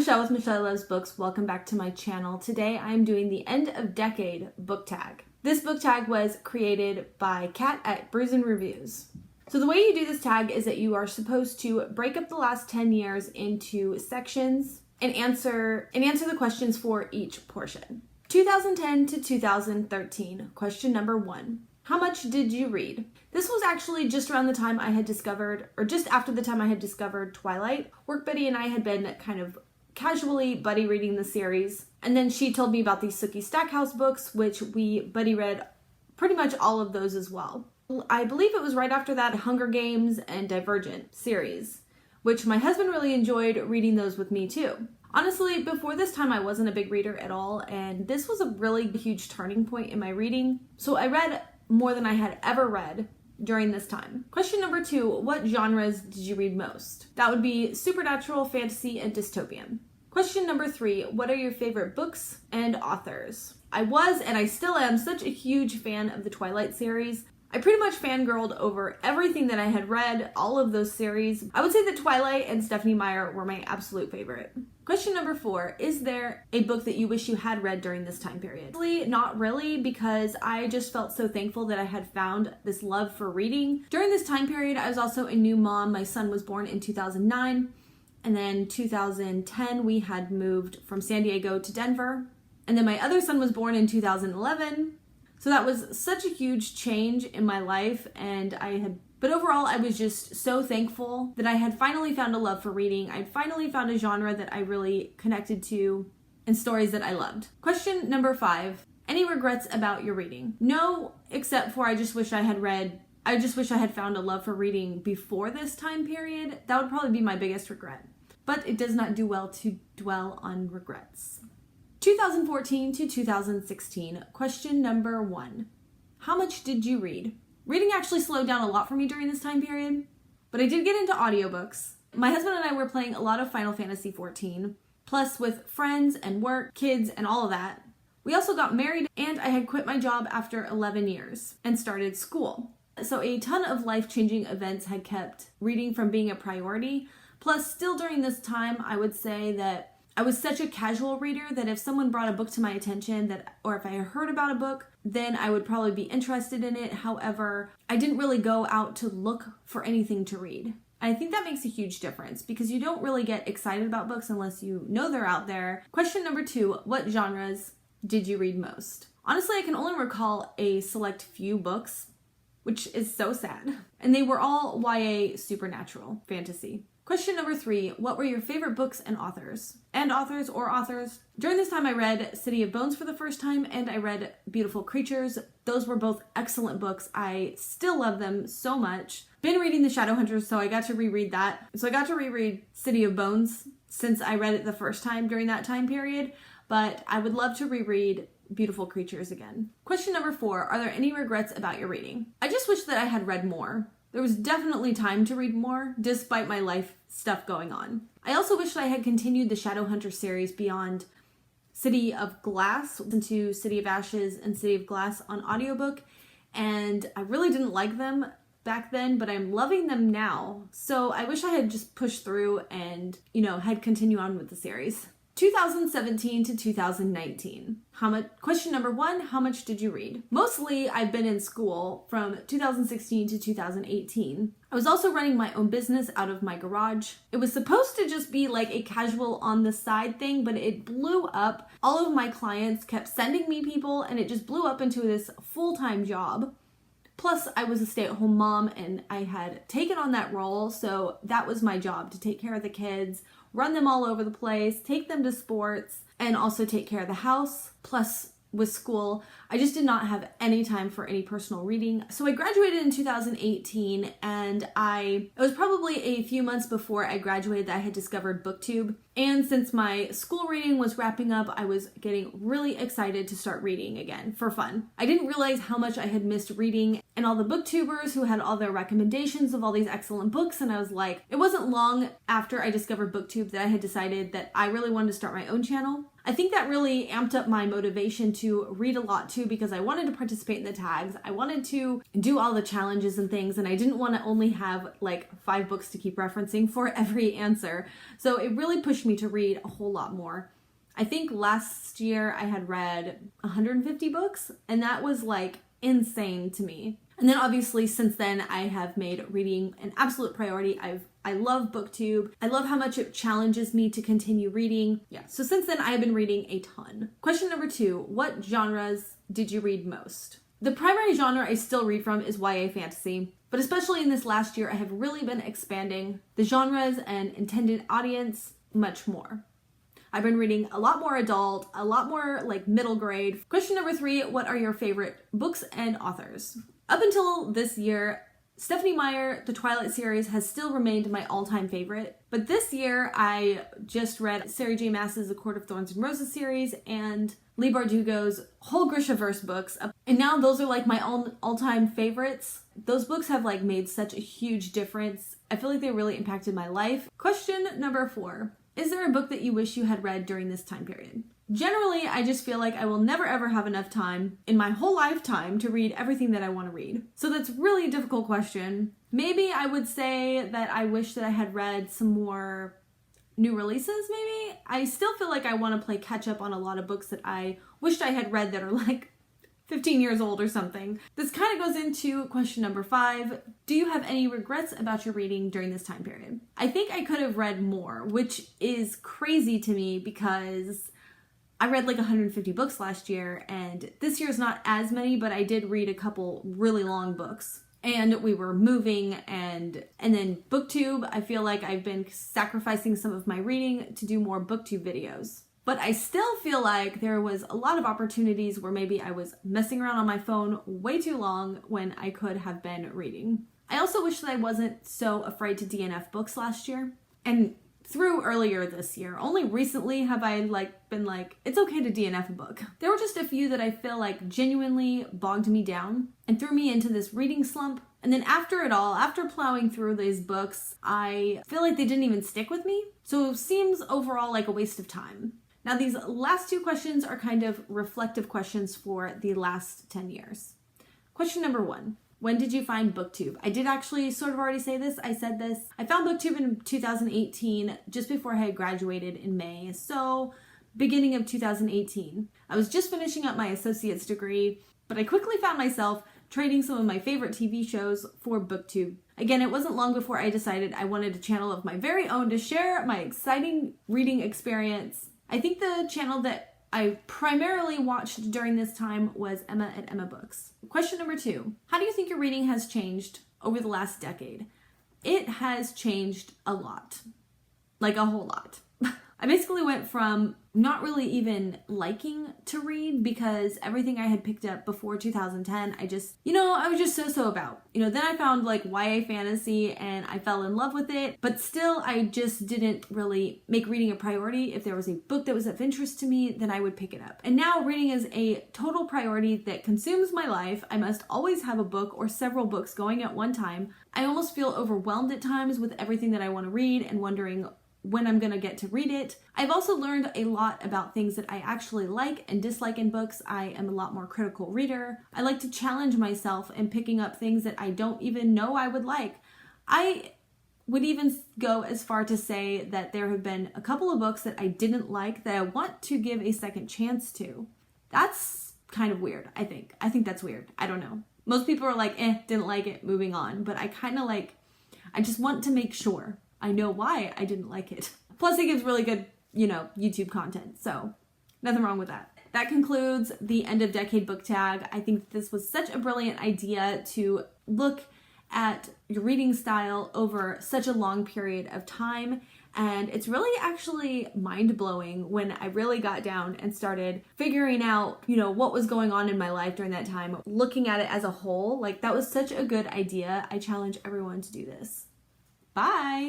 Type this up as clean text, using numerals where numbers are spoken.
Michelle with Michelle Loves Books. Welcome back to my channel. Today I'm doing the end of decade book tag. This book tag was created by Kat at Brews and Reviews. So the way you do this tag is that you are supposed to break up the last 10 years into sections and answer the questions for each portion. 2010 to 2013, question number 1. How much did you read? This was actually just around the time I had discovered, or just after the time I had discovered Twilight. Work buddy and I had been kind of casually buddy reading the series. And then she told me about these Sookie Stackhouse books, which we buddy read pretty much all of those as well. I believe it was right after that Hunger Games and Divergent series, which my husband really enjoyed reading those with me too. Honestly, before this time I wasn't a big reader at all, and this was a really huge turning point in my reading. So I read more than I had ever read during this time. Question number 2, what genres did you read most? That would be supernatural, fantasy, and dystopian. Question number 3, what are your favorite books and authors? I was, and I still am, such a huge fan of the Twilight series. I pretty much fangirled over everything that I had read, all of those series. I would say that Twilight and Stephenie Meyer were my absolute favorite. Question number 4, is there a book that you wish you had read during this time period? Not really, because I just felt so thankful that I had found this love for reading. During this time period, I was also a new mom. My son was born in 2009, and then 2010, we had moved from San Diego to Denver. And then my other son was born in 2011. So that was such a huge change in my life, but overall I was just so thankful that I had finally found a love for reading. I'd finally found a genre that I really connected to and stories that I loved. Question number 5, any regrets about your reading? No, except for I just wish I had found a love for reading before this time period. That would probably be my biggest regret. But it does not do well to dwell on regrets. 2014 to 2016, question number 1. How much did you read? Reading actually slowed down a lot for me during this time period, but I did get into audiobooks. My husband and I were playing a lot of Final Fantasy XIV, plus with friends and work, kids, and all of that. We also got married, and I had quit my job after 11 years and started school. So a ton of life-changing events had kept reading from being a priority. Plus, still during this time, I would say that I was such a casual reader that if someone brought a book to my attention or if I heard about a book, then I would probably be interested in it. However, I didn't really go out to look for anything to read. I think that makes a huge difference because you don't really get excited about books unless you know they're out there. Question number 2, what genres did you read most? Honestly, I can only recall a select few books, which is so sad. And they were all YA supernatural fantasy. Question number 3, what were your favorite books and authors? During this time I read City of Bones for the first time, and I read Beautiful Creatures. Those were both excellent books. I still love them so much. Been reading The Shadowhunters, so I got to reread that. So I got to reread City of Bones since I read it the first time during that time period, but I would love to reread Beautiful Creatures again. Question number 4, are there any regrets about your reading? I just wish that I had read more. There was definitely time to read more, despite my life stuff going on. I also wish that I had continued the Shadowhunter series beyond City of Glass into City of Ashes and City of Glass on audiobook, and I really didn't like them back then, but I'm loving them now. So I wish I had just pushed through and, had continued on with the series. 2017 to 2019. Question number 1, how much did you read? Mostly I've been in school from 2016 to 2018. I was also running my own business out of my garage. It was supposed to just be like a casual on the side thing, but it blew up. All of my clients kept sending me people, and it just blew up into this full-time job. Plus, I was a stay-at-home mom, and I had taken on that role, so that was my job, to take care of the kids, run them all over the place, take them to sports, and also take care of the house. Plus, with school, I just did not have any time for any personal reading. So I graduated in 2018, and it was probably a few months before I graduated that I had discovered BookTube. And since my school reading was wrapping up, I was getting really excited to start reading again for fun. I didn't realize how much I had missed reading and all the booktubers who had all their recommendations of all these excellent books, and I was like, it wasn't long after I discovered BookTube that I had decided that I really wanted to start my own channel. I think that really amped up my motivation to read a lot too, because I wanted to participate in the tags. I wanted to do all the challenges and things, and I didn't want to only have like 5 books to keep referencing for every answer. So it really pushed me to read a whole lot more. I think last year I had read 150 books, and that was like insane to me. And then obviously since then I have made reading an absolute priority. I love BookTube. I love how much it challenges me to continue reading. Yeah, so since then I have been reading a ton. Question number 2, what genres did you read most? The primary genre I still read from is YA fantasy, but especially in this last year I have really been expanding the genres and intended audience much more. I've been reading a lot more adult, a lot more like middle grade. Question number 3, what are your favorite books and authors? Up until this year, Stephenie Meyer, the Twilight series, has still remained my all-time favorite. But this year, I just read Sarah J. Maas's The Court of Thorns and Roses series and Leigh Bardugo's whole Grishaverse books. And now those are like my all-time favorites. Those books have like made such a huge difference. I feel like they really impacted my life. Question number 4. Is there a book that you wish you had read during this time period? Generally, I just feel like I will never ever have enough time in my whole lifetime to read everything that I want to read. So that's really a difficult question. Maybe I would say that I wish that I had read some more new releases, maybe? I still feel like I want to play catch up on a lot of books that I wished I had read that are like 15 years old or something. This kind of goes into question number 5. Do you have any regrets about your reading during this time period? I think I could have read more, which is crazy to me because I read like 150 books last year, and this year's not as many, but I did read a couple really long books. And we were moving, and then BookTube, I feel like I've been sacrificing some of my reading to do more BookTube videos. But I still feel like there was a lot of opportunities where maybe I was messing around on my phone way too long when I could have been reading. I also wish that I wasn't so afraid to DNF books last year. And through earlier this year, only recently have I been like, it's okay to DNF a book. There were just a few that I feel like genuinely bogged me down and threw me into this reading slump. And then after it all, after plowing through these books, I feel like they didn't even stick with me. So it seems overall like a waste of time. Now these last 2 questions are kind of reflective questions for the last 10 years. Question number 1. When did you find BookTube? I did actually sort of already say this. I said this. I found BookTube in 2018, just before I had graduated in May. So beginning of 2018. I was just finishing up my associate's degree, but I quickly found myself trading some of my favorite TV shows for BookTube. Again, it wasn't long before I decided I wanted a channel of my very own to share my exciting reading experience. I think the channel that I primarily watched during this time was Emma at Emma Books. Question number 2. How do you think your reading has changed over the last decade? It has changed a lot. Like a whole lot. I basically went from not really even liking to read because everything I had picked up before 2010, I was just so about. Then I found like YA fantasy and I fell in love with it, but still I just didn't really make reading a priority. If there was a book that was of interest to me, then I would pick it up. And now reading is a total priority that consumes my life. I must always have a book or several books going at one time. I almost feel overwhelmed at times with everything that I want to read and wondering when I'm gonna get to read it. I've also learned a lot about things that I actually like and dislike in books. I am a lot more critical reader. I like to challenge myself in picking up things that I don't even know I would like. I would even go as far to say that there have been a couple of books that I didn't like that I want to give a second chance to. That's kind of weird, I think. I think that's weird. I don't know. Most people are like, didn't like it, moving on. But I kind of I just want to make sure I know why I didn't like it. Plus it gives really good, YouTube content. So nothing wrong with that. That concludes the end of decade book tag. I think this was such a brilliant idea to look at your reading style over such a long period of time. And it's really actually mind-blowing when I really got down and started figuring out, what was going on in my life during that time. Looking at it as a whole, that was such a good idea. I challenge everyone to do this. Bye!